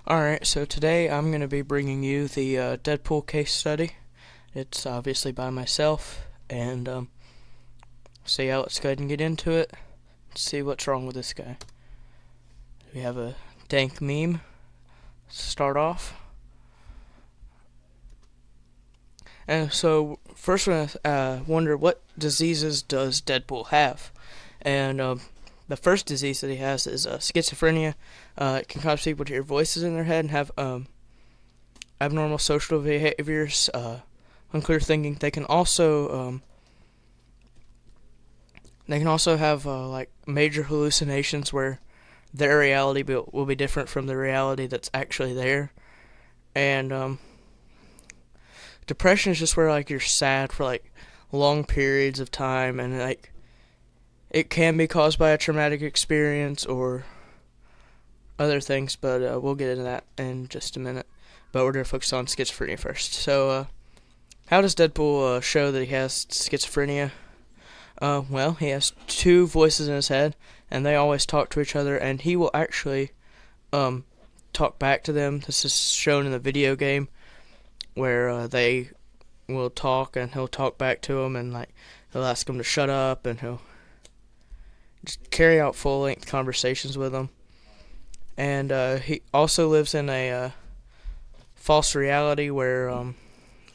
Alright, so today I'm going to be bringing you the Deadpool case study. It's obviously by myself, and so yeah, let's go ahead and get into it. See what's wrong with this guy. We have a dank meme to start off. And so, first one, wonder what diseases does Deadpool have? And the first disease that he has is schizophrenia. It can cause people to hear voices in their head and have abnormal social behaviors, unclear thinking. They can also have like major hallucinations where their reality will be different from the reality that's actually there. And depression is just where like you're sad for like long periods of time, and like it can be caused by a traumatic experience or other things, but we'll get into that in just a minute. But we're going to focus on schizophrenia first. So, how does Deadpool show that he has schizophrenia? Well, he has two voices in his head, and they always talk to each other, and he will actually talk back to them. This is shown in the video game where they will talk, and he'll talk back to them, and like he'll ask them to shut up, and he'll just carry out full-length conversations with them. And he also lives in a false reality where,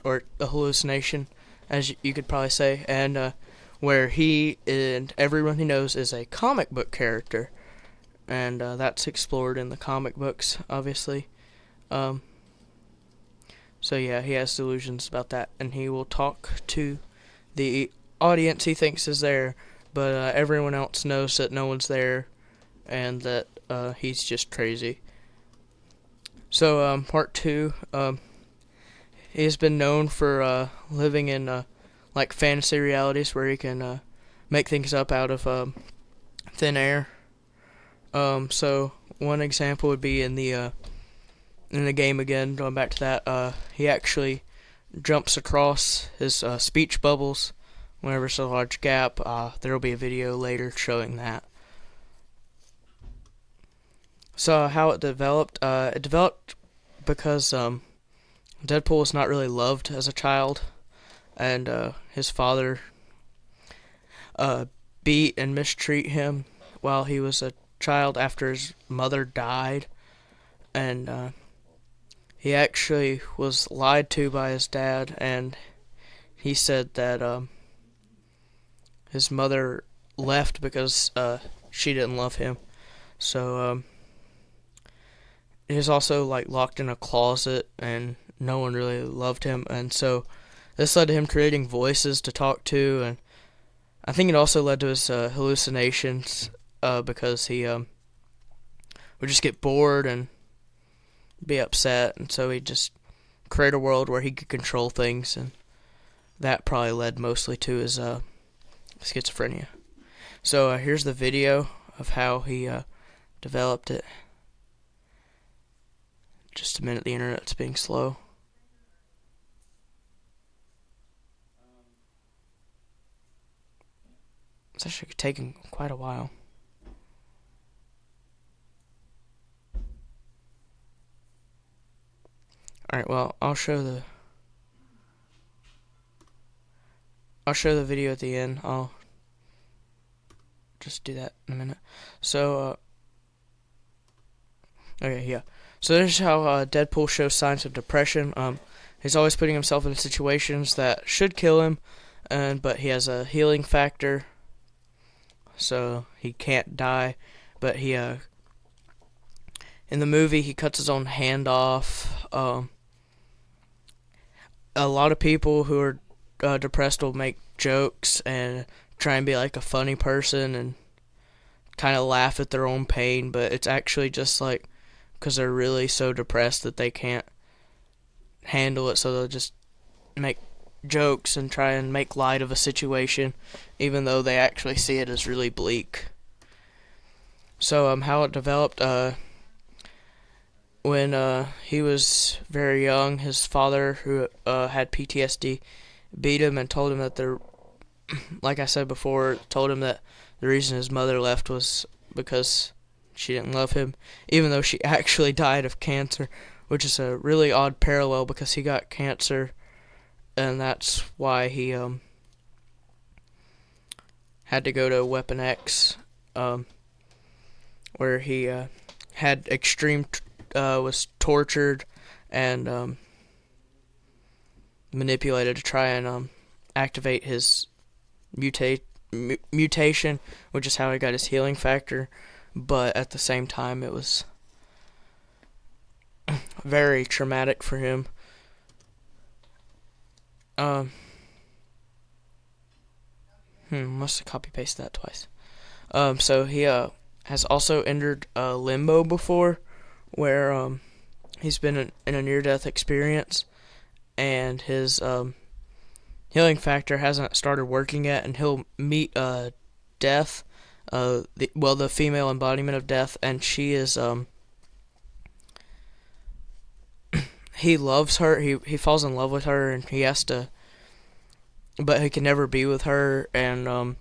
or a hallucination, as you could probably say, and where he and everyone he knows is a comic book character, and that's explored in the comic books, obviously. So yeah, he has delusions about that, and he will talk to the audience he thinks is there, but everyone else knows that no one's there, and that he's just crazy. So part two, he has been known for living in like fantasy realities where he can make things up out of thin air. So one example would be in the game again. Going back to that, he actually jumps across his speech bubbles whenever there's a large gap. There will be a video later showing that. So how it developed? It developed because Deadpool was not really loved as a child, and his father beat and mistreat him while he was a child after his mother died, and he actually was lied to by his dad, and he said that his mother left because she didn't love him. So he was also like locked in a closet, and no one really loved him, and so this led to him creating voices to talk to, and I think it also led to his hallucinations because he would just get bored and be upset, and so he'd just create a world where he could control things, and that probably led mostly to his schizophrenia. So here's the video of how he developed it. Just a minute, the internet's being slow. It's actually taking quite a while. Alright, well, I'll show the video at the end. I'll just do that in a minute. So, okay, yeah. So there's how Deadpool shows signs of depression. He's always putting himself in situations that should kill him, but he has a healing factor, so he can't die. But he, in the movie, he cuts his own hand off. A lot of people who are depressed will make jokes and try and be like a funny person and kind of laugh at their own pain, but it's actually just like because they're really so depressed that they can't handle it, so they'll just make jokes and try and make light of a situation, even though they actually see it as really bleak. So how it developed, when he was very young, his father, who had PTSD, beat him and told him that like I said before, told him that the reason his mother left was because she didn't love him, even though she actually died of cancer, which is a really odd parallel because he got cancer, and that's why he had to go to Weapon X, where he had was tortured and manipulated to try and activate his mutation, which is how he got his healing factor. But at the same time, it was very traumatic for him. Must have copy pasted that twice. So he has also entered limbo before, where he's been in a near-death experience, and his healing factor hasn't started working yet, and he'll meet Death, the female embodiment of Death, and she is he loves her. He falls in love with her, and he has to, but he can never be with her, and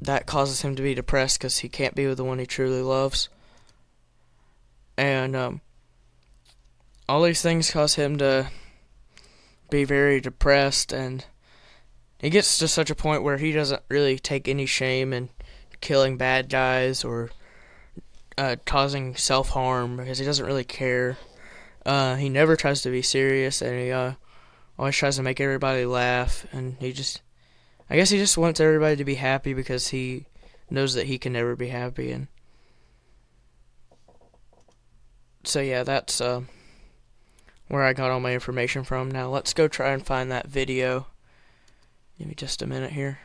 that causes him to be depressed because he can't be with the one he truly loves. And all these things cause him to be very depressed, and he gets to such a point where he doesn't really take any shame in killing bad guys or causing self-harm because he doesn't really care. He never tries to be serious, and he always tries to make everybody laugh, and I guess he just wants everybody to be happy because he knows that he can never be happy. And so yeah, that's where I got all my information from. Now let's go try and find that video. Give me just a minute here.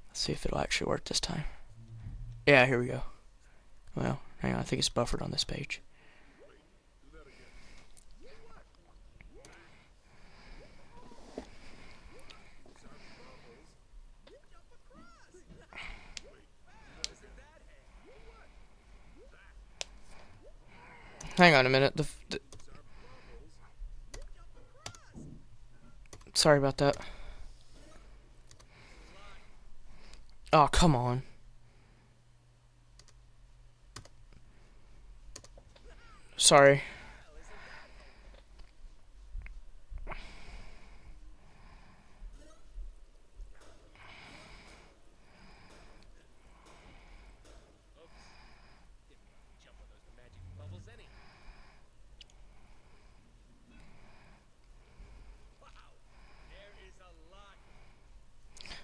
Let's see if it'll actually work this time. Yeah, here we go. Well, hang on, I think it's buffered on this page. Hang on a minute. Sorry about that. Oh, come on. Sorry.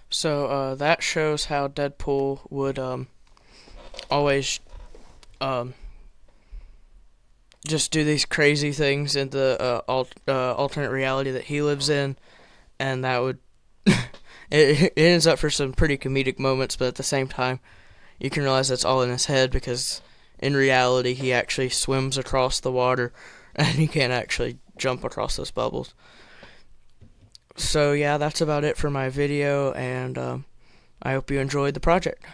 So that shows how Deadpool would always just do these crazy things in the alternate reality that he lives in, and that would it ends up for some pretty comedic moments, but at the same time, you can realize that's all in his head because in reality he actually swims across the water, and he can't actually jump across those bubbles. So yeah, that's about it for my video, and I hope you enjoyed the project.